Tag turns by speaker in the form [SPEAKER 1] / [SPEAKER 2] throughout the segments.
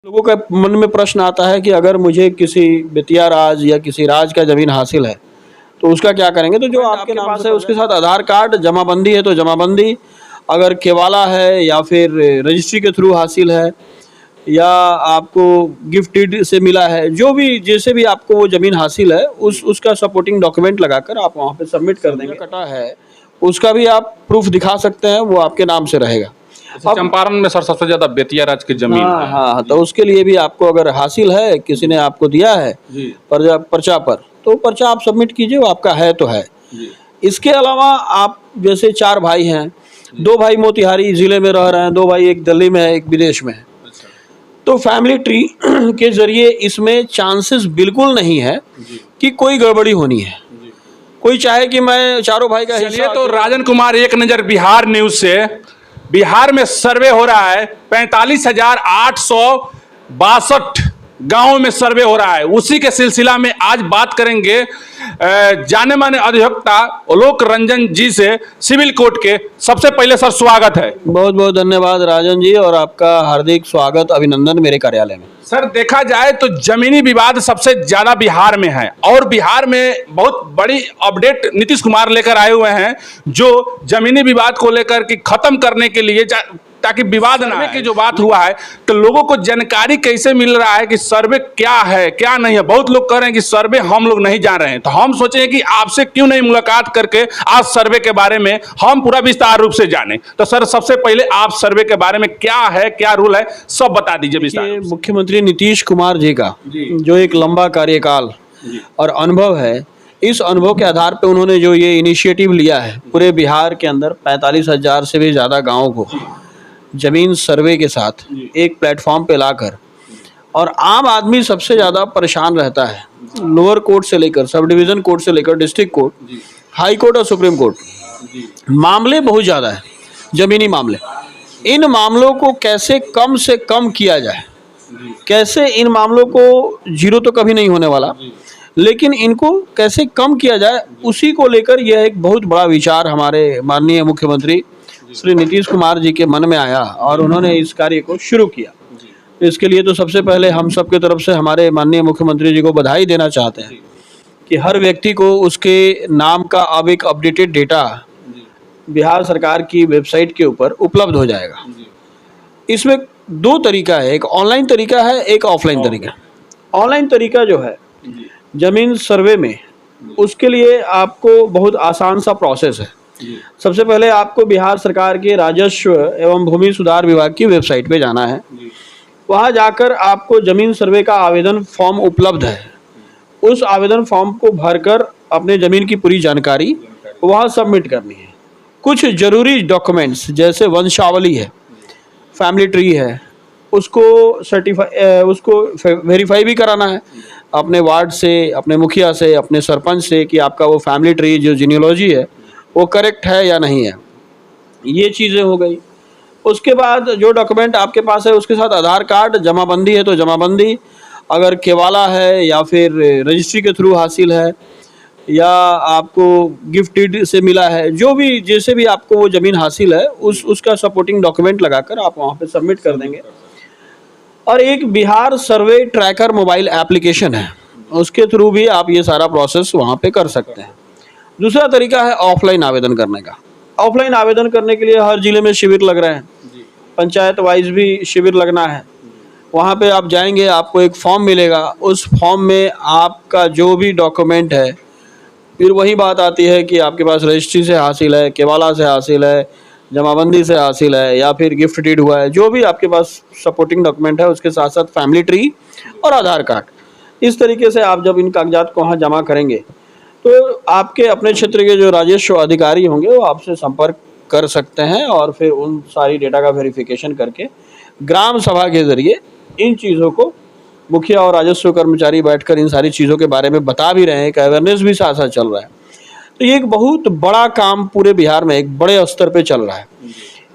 [SPEAKER 1] लोगों का मन में प्रश्न आता है कि अगर मुझे किसी बेतिया राज या किसी राज का ज़मीन हासिल है तो उसका क्या करेंगे। तो जो आपके पास है उसके साथ आधार कार्ड, जमाबंदी है तो जमाबंदी, अगर केवाला है या फिर रजिस्ट्री के थ्रू हासिल है या आपको गिफ्ट डीड से मिला है, जो भी जैसे भी आपको वो ज़मीन हासिल है उसका सपोर्टिंग डॉक्यूमेंट लगाकर आप वहाँ पे सबमिट कर देंगे। कटा है उसका भी आप प्रूफ दिखा सकते हैं, वो आपके नाम से रहेगा।
[SPEAKER 2] चंपारण में सर सबसे ज्यादा बेतिया राज की जमीन
[SPEAKER 1] हाँ
[SPEAKER 2] है।
[SPEAKER 1] हाँ, तो उसके लिए भी आपको अगर हासिल है, किसी ने आपको दिया है
[SPEAKER 2] जी
[SPEAKER 1] पर्चा पर, तो पर्चा आप सबमिट कीजिए, वो आपका है तो है।
[SPEAKER 2] जी
[SPEAKER 1] इसके अलावा आप जैसे 4 भाई हैं, 2 भाई मोतिहारी ज़िले में रह रहे हैं, 2 भाई एक दिल्ली में है, एक विदेश में है,
[SPEAKER 2] अच्छा
[SPEAKER 1] तो फैमिली ट्री के ज़रिए इसमें चांसेस बिल्कुल नहीं है
[SPEAKER 2] जी
[SPEAKER 1] कि कोई गड़बड़ी होनी है।
[SPEAKER 2] जी।
[SPEAKER 1] कोई चाहे कि मैं चारों भाई का
[SPEAKER 2] चलिए
[SPEAKER 1] हिस्सा
[SPEAKER 2] तो राजन कुमार, एक नज़र बिहार न्यूज से। बिहार में सर्वे हो रहा है, 45,862 गांवों में सर्वे हो रहा है। उसी के सिलसिला में आज बात करेंगे जाने माने अधिवक्ता आलोक रंजन जी से, सिविल कोर्ट के। सबसे पहले सर स्वागत है।
[SPEAKER 1] बहुत बहुत धन्यवाद राजन जी, और आपका हार्दिक स्वागत, अभिनंदन मेरे कार्यालय में।
[SPEAKER 2] सर देखा जाए तो जमीनी विवाद सबसे ज्यादा बिहार में है, और बिहार में बहुत बड़ी अपडेट नीतीश कुमार लेकर आए हुए हैं, जो जमीनी विवाद को लेकर कि खत्म करने के लिए, ताकि विवाद ना की जो बात हुआ है, तो लोगों को जानकारी कैसे मिल रहा है कि सर्वे क्या है क्या नहीं है। बहुत लोग कह रहे हैं कि सर्वे हम लोग नहीं जान रहे हैं, तो हम सोचे कि आपसे क्यों नहीं मुलाकात करके आज सर्वे के बारे में हम पूरा विस्तार रूप से जाने। तो सर सबसे पहले आप सर्वे के बारे में क्या है, क्या रूल है, सब बता दीजिए विस्तार।
[SPEAKER 1] मुख्यमंत्री नीतीश कुमार जी का जो एक लंबा कार्यकाल और अनुभव है, इस अनुभव के आधार पे उन्होंने जो ये इनिशिएटिव लिया है, पूरे बिहार के अंदर 45,000 से भी ज़्यादा गाँव को जमीन सर्वे के साथ एक प्लेटफॉर्म पे लाकर, और आम आदमी सबसे ज़्यादा परेशान रहता है, लोअर कोर्ट से लेकर सब डिवीज़न कोर्ट से लेकर डिस्ट्रिक्ट कोर्ट, हाई कोर्ट और सुप्रीम कोर्ट, मामले बहुत ज़्यादा है, ज़मीनी मामले। इन मामलों को कैसे कम से कम किया जाए, कैसे इन मामलों को, जीरो तो कभी नहीं होने वाला, लेकिन इनको कैसे कम किया जाए, उसी को लेकर यह एक बहुत बड़ा विचार हमारे माननीय मुख्यमंत्री श्री नीतीश कुमार जी के मन में आया और उन्होंने इस कार्य को शुरू किया। इसके लिए तो सबसे पहले हम सब की तरफ से हमारे माननीय मुख्यमंत्री जी को बधाई देना चाहते हैं कि हर व्यक्ति को उसके नाम का अब एक अपडेटेड डेटा बिहार सरकार की वेबसाइट के ऊपर उपलब्ध हो जाएगा। इसमें 2 तरीका है, एक ऑनलाइन तरीका है, एक ऑफलाइन तरीका। ऑनलाइन तरीका जो है जमीन सर्वे में, उसके लिए आपको बहुत आसान सा प्रोसेस है। सबसे पहले आपको बिहार सरकार के राजस्व एवं भूमि सुधार विभाग की वेबसाइट पे जाना है। वहाँ जाकर आपको जमीन सर्वे का आवेदन फॉर्म उपलब्ध है, उस आवेदन फॉर्म को भरकर अपने ज़मीन की पूरी जानकारी वहाँ सबमिट करनी है। कुछ ज़रूरी डॉक्यूमेंट्स जैसे वंशावली है, फैमिली ट्री है, उसको उसको वेरीफाई भी कराना है अपने वार्ड से, अपने मुखिया से, अपने सरपंच से कि आपका वो फैमिली ट्री जो जीनियोलॉजी है वो करेक्ट है या नहीं है। ये चीज़ें हो गई। उसके बाद जो डॉक्यूमेंट आपके पास है उसके साथ आधार कार्ड, जमाबंदी है तो जमाबंदी, अगर केवाला है या फिर रजिस्ट्री के थ्रू हासिल है या आपको गिफ्ट डीड से मिला है, जो भी जैसे भी आपको वो ज़मीन हासिल है उसका सपोर्टिंग डॉक्यूमेंट लगाकर आप वहाँ पे सबमिट कर देंगे। और एक बिहार सर्वे ट्रैकर मोबाइल एप्लीकेशन है, उसके थ्रू भी आप ये सारा प्रोसेस वहाँ पे कर सकते हैं। दूसरा तरीका है ऑफलाइन आवेदन करने का। ऑफलाइन आवेदन करने के लिए हर ज़िले में शिविर लग रहे हैं, पंचायत वाइज भी शिविर लगना है। वहाँ पे आप जाएंगे, आपको एक फॉर्म मिलेगा, उस फॉर्म में आपका जो भी डॉक्यूमेंट है, फिर वही बात आती है कि आपके पास रजिस्ट्री से हासिल है, केवाला से हासिल है, जमाबंदी से हासिल है या फिर गिफ्ट डीड हुआ है, जो भी आपके पास सपोर्टिंग डॉक्यूमेंट है, उसके साथ साथ फैमिली ट्री और आधार कार्ड। इस तरीके से आप जब इन कागजात को वहाँ जमा करेंगे तो आपके अपने क्षेत्र के जो राजस्व अधिकारी होंगे वो आपसे संपर्क कर सकते हैं, और फिर उन सारी डेटा का वेरिफिकेशन करके ग्राम सभा के ज़रिए इन चीज़ों को मुखिया और राजस्व कर्मचारी बैठकर इन सारी चीज़ों के बारे में बता भी रहे हैं, एक अवेयरनेस भी साथ साथ चल रहा है। तो ये एक बहुत बड़ा काम पूरे बिहार में एक बड़े स्तर पे चल रहा है।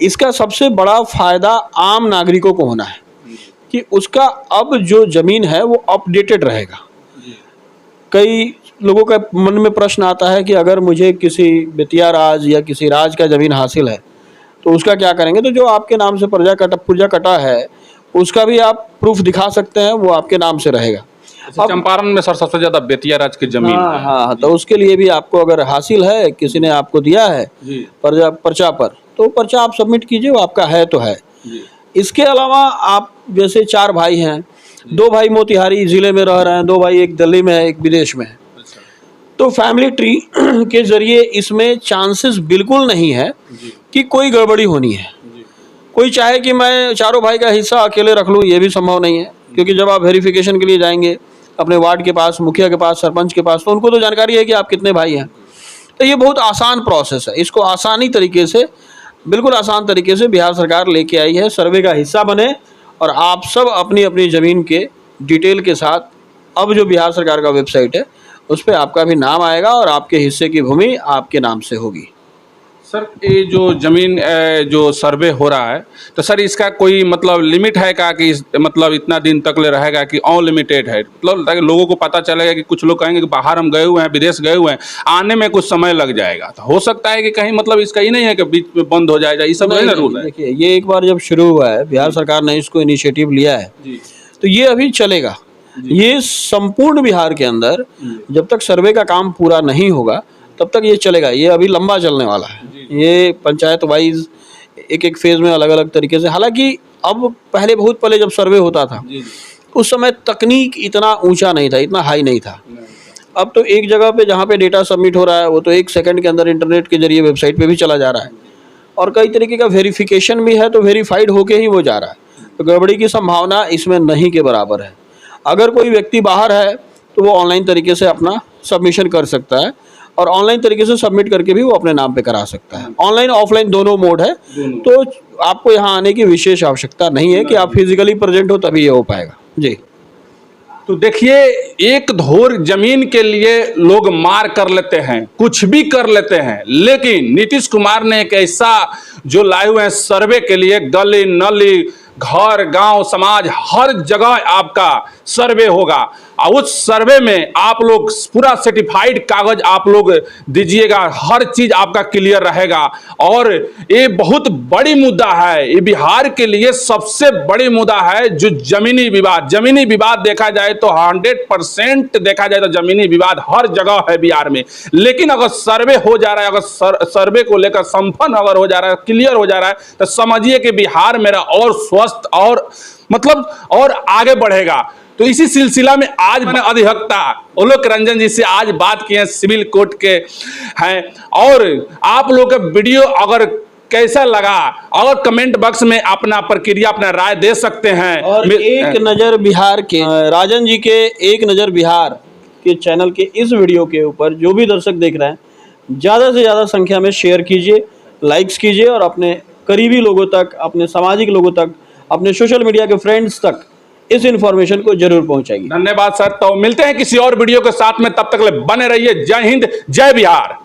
[SPEAKER 1] इसका सबसे बड़ा फ़ायदा आम नागरिकों को होना है कि उसका अब जो ज़मीन है वो अपडेटेड रहेगा। कई लोगों का मन में प्रश्न आता है कि अगर मुझे किसी बेतिया राज या किसी राज का ज़मीन हासिल है तो उसका क्या करेंगे। तो जो आपके नाम से पुर्जा कटा है उसका भी आप प्रूफ दिखा सकते हैं, वो आपके नाम से रहेगा।
[SPEAKER 2] चंपारण में सर सबसे ज्यादा बेतिया राज की जमीन
[SPEAKER 1] हाँ
[SPEAKER 2] है।
[SPEAKER 1] हाँ, तो उसके लिए भी आपको अगर हासिल है, किसी ने आपको दिया है
[SPEAKER 2] जी
[SPEAKER 1] पर्चा पर, तो पर्चा आप सबमिट कीजिए, वो आपका है तो है।
[SPEAKER 2] जी
[SPEAKER 1] इसके अलावा आप जैसे 4 भाई हैं, 2 भाई मोतिहारी जिले में रह रहे हैं, 2 भाई एक दिल्ली में है, एक विदेश में है,
[SPEAKER 2] अच्छा
[SPEAKER 1] तो फैमिली ट्री के जरिए इसमें चांसेस बिल्कुल नहीं है
[SPEAKER 2] जी
[SPEAKER 1] कि कोई गड़बड़ी होनी है।
[SPEAKER 2] जी
[SPEAKER 1] कोई चाहे कि मैं चारों भाई का हिस्सा अकेले रख लूँ, ये भी संभव नहीं है, क्योंकि जब आप वेरिफिकेशन के लिए जाएंगे अपने वार्ड के पास, मुखिया के पास, सरपंच के पास, तो उनको तो जानकारी है कि आप कितने भाई हैं। तो ये बहुत आसान प्रोसेस है, इसको आसानी तरीके से, बिल्कुल आसान तरीके से बिहार सरकार लेके आई है। सर्वे का हिस्सा बने और आप सब अपनी अपनी ज़मीन के डिटेल के साथ, अब जो बिहार सरकार का वेबसाइट है उस पर आपका भी नाम आएगा और आपके हिस्से की भूमि आपके नाम से होगी।
[SPEAKER 2] सर ये जो जमीन जो सर्वे हो रहा है, तो सर इसका कोई मतलब लिमिट है क्या कि मतलब इतना दिन तक ले रहेगा कि अनलिमिटेड है, मतलब ताकि लोगों को पता चलेगा कि कुछ लोग कहेंगे कि बाहर हम गए हुए हैं, विदेश गए हुए हैं, आने में कुछ समय लग जाएगा, तो हो सकता है कि कहीं मतलब इसका ही नहीं है कि बीच में बंद हो जाएगा, ये सब नहीं ना रूल है।
[SPEAKER 1] देखिए, ये एक बार जब शुरू हुआ है, बिहार सरकार ने इसको इनिशिएटिव लिया है,
[SPEAKER 2] जी
[SPEAKER 1] तो ये अभी चलेगा। ये संपूर्ण बिहार के अंदर जब तक सर्वे का काम पूरा नहीं होगा तब तक ये चलेगा। ये अभी लंबा चलने वाला है। ये पंचायत वाइज एक एक फेज में अलग अलग तरीके से, हालांकि अब पहले बहुत पहले जब सर्वे होता था उस समय तकनीक इतना ऊंचा नहीं था, इतना हाई नहीं था। अब तो एक जगह पे जहाँ पे डेटा सबमिट हो रहा है वो तो 1 सेकंड के अंदर इंटरनेट के जरिए वेबसाइट पे भी चला जा रहा है, और कई तरीके का वेरिफिकेशन भी है, तो वेरीफाइड होके ही वो जा रहा है। तो गड़बड़ी की संभावना इसमें नहीं के बराबर है। अगर कोई व्यक्ति बाहर है तो वो ऑनलाइन तरीके से अपना सबमिशन कर सकता है, और ऑनलाइन तरीके से सबमिट करके भी वो अपने नाम पे करा सकता है। ऑनलाइन ऑफलाइन दोनों मोड है, तो आपको यहाँ आने की विशेष आवश्यकता नहीं है कि आप फिजिकली प्रेजेंट हो तभी ये हो पाएगा। जी,
[SPEAKER 2] तो देखिए, एक धोर जमीन के लिए लोग मार कर लेते हैं, कुछ भी कर लेते हैं, लेकिन नीतीश कुमार ने एक ऐसा जो लाए हुए हैं सर्वे के लिए, गली नली घर गांव समाज हर जगह आपका सर्वे होगा, और उस सर्वे में आप लोग पूरा सर्टिफाइड कागज आप लोग दीजिएगा, हर चीज आपका क्लियर रहेगा। और ये बहुत बड़ी मुद्दा है, ये बिहार के लिए सबसे बड़ी मुद्दा है जो जमीनी विवाद। जमीनी विवाद देखा जाए तो 100% देखा जाए तो जमीनी विवाद हर जगह है बिहार में, लेकिन अगर सर्वे हो जा रहा है, अगर सर्वे को लेकर संपन्न अगर हो जा रहा है, क्लियर हो जा रहा है, तो समझिए कि बिहार मेरा और स्वस्थ और मतलब और आगे बढ़ेगा। तो इसी सिलसिला में आज मैंने अधिवक्ता ओलोक रंजन जी से आज बात की है, सिविल कोर्ट के हैं, और आप लोग का वीडियो अगर कैसा लगा, और कमेंट बॉक्स में अपना प्रक्रिया अपना राय दे सकते हैं।
[SPEAKER 1] और एक नज़र बिहार के राजन जी के एक नज़र बिहार के चैनल के इस वीडियो के ऊपर जो भी दर्शक देख रहे हैं, ज़्यादा से ज़्यादा संख्या में शेयर कीजिए, लाइक्स कीजिए, और अपने करीबी लोगों तक, अपने सामाजिक लोगों तक, अपने सोशल मीडिया के फ्रेंड्स तक इस इन्फॉर्मेशन को जरूर पहुंचाएगी।
[SPEAKER 2] धन्यवाद सर, तो मिलते हैं किसी और वीडियो के साथ में, तब तक बने रहिए। जय हिंद, जय बिहार।